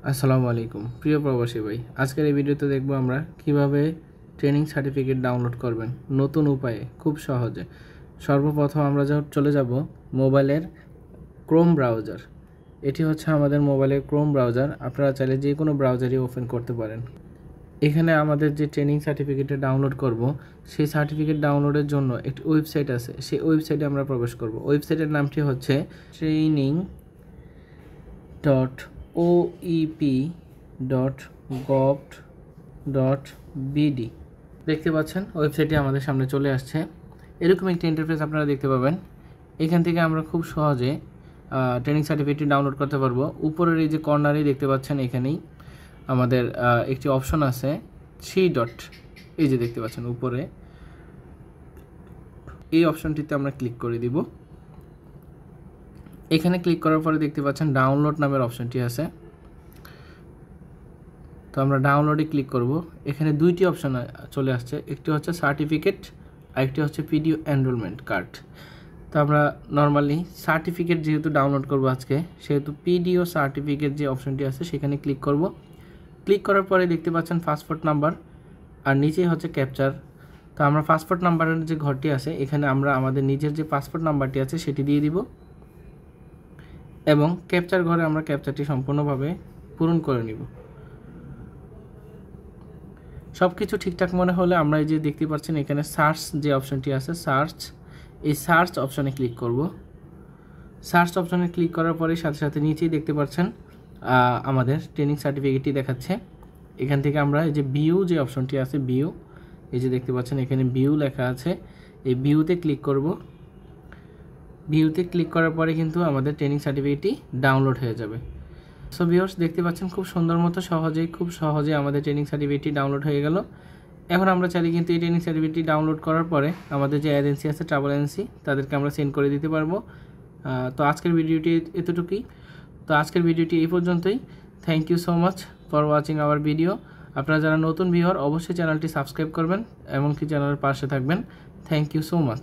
আসসালামু আলাইকুম প্রিয় প্রবাসী ভাই, আজকের এই ভিডিওতে দেখব আমরা কিভাবে ট্রেনিং সার্টিফিকেট ডাউনলোড করবেন নতুন উপায়ে খুব সহজে। সর্বপ্রথম আমরা চলে যাব মোবাইলের ক্রোম ব্রাউজার। এটি হচ্ছে আমাদের মোবাইলের ক্রোম ব্রাউজার। আপনারা চাইলে যে কোনো ব্রাউজারই ওপেন করতে পারেন। এখানে আমাদের যে ট্রেনিং সার্টিফিকেটটা ডাউনলোড করব, সেই সার্টিফিকেট ডাউনলোডের জন্য একটি ওয়েবসাইট আছে। সেই ওয়েবসাইটে আমরা প্রবেশ করব। ওয়েবসাইটের নামটি হচ্ছে training.oep.gov.bd। দেখতে পাচ্ছেন ওয়েবসাইটটি আমাদের সামনে চলে আসছে। এরকম একটি ইন্টারফেস আপনারা দেখতে পাবেন। এখান থেকে আমরা খুব সহজে ট্রেনিং সার্টিফিকেটটি ডাউনলোড করতে পারবো। উপরের এই যে কর্নারেই দেখতে পাচ্ছেন, এখানেই আমাদের একটি অপশন আছে 3 ডট, এই যে দেখতে পাচ্ছেন উপরে, এই অপশনটিতে আমরা ক্লিক করে দিব। এখানে ক্লিক করার পরে দেখতে পাচ্ছেন ডাউনলোড নামের অপশনটি আছে। তো আমরা ডাউনলোডে ক্লিক করব। এখানে দুইটি অপশন চলে আসছে, একটি হচ্ছে সার্টিফিকেট আর একটি হচ্ছে পিডিও এনরোলমেন্ট কার্ড। তো আমরা নর্মালি সার্টিফিকেট যেহেতু ডাউনলোড করব আজকে, সেহেতু পিডিও সার্টিফিকেট যে অপশনটি আছে সেখানে ক্লিক করব। ক্লিক করার পরে দেখতে পাচ্ছেন পাসপোর্ট নাম্বার আর নিচেই হচ্ছে ক্যাপচার। তো আমরা পাসপোর্ট নাম্বারের যে ঘরটি আছে, এখানে আমরা আমাদের নিজের যে পাসপোর্ট নাম্বারটি আছে সেটি দিয়ে দিব এবং ক্যাপচার ঘরে আমরা ক্যাপচারটি সম্পূর্ণভাবে পূরণ করে নিব। সব কিছু ঠিকঠাক মনে হলে আমরা এই যে দেখতে পাচ্ছেন এখানে সার্চ যে অপশনটি আছে, এই সার্চ অপশনে ক্লিক করব। সার্চ অপশনে ক্লিক করার পরে সাথে সাথে নিচেই দেখতে পাচ্ছেন আমাদের ট্রেনিং সার্টিফিকেটটি দেখাচ্ছে। এখান থেকে আমরা এই যে ভিউ যে অপশনটি আছে, ভিউ, এই যে দেখতে পাচ্ছেন এখানে ভিউ লেখা আছে, এই ভিউতে ক্লিক করব। ভিউতে ক্লিক করার পরে কিন্তু আমাদের ট্রেনিং সার্টিফিকেটটি ডাউনলোড হয়ে যাবে। সো ভিউয়ার্স, দেখতে পাচ্ছেন খুব সুন্দর মতো খুব সহজে আমাদের ট্রেনিং সার্টিফিকেটটি ডাউনলোড হয়ে গেল। এখন আমরা চাইলে কিন্তু এই ট্রেনিং সার্টিফিকেটটি ডাউনলোড করার পরে আমাদের যে এজেন্সি আছে, ট্রাভেল এজেন্সি, তাদেরকে আমরা সেন্ড করে দিতে পারবো। তো আজকের ভিডিওটি এতটুকুই। তো আজকের ভিডিওটি এই পর্যন্তই। Thank you so much for watching our video. আপনারা যারা নতুন ভিউয়ার, অবশ্যই চ্যানেলটি সাবস্ক্রাইব করবেন, এমনকি চ্যানেলের পাশে থাকবেন। Thank you so much.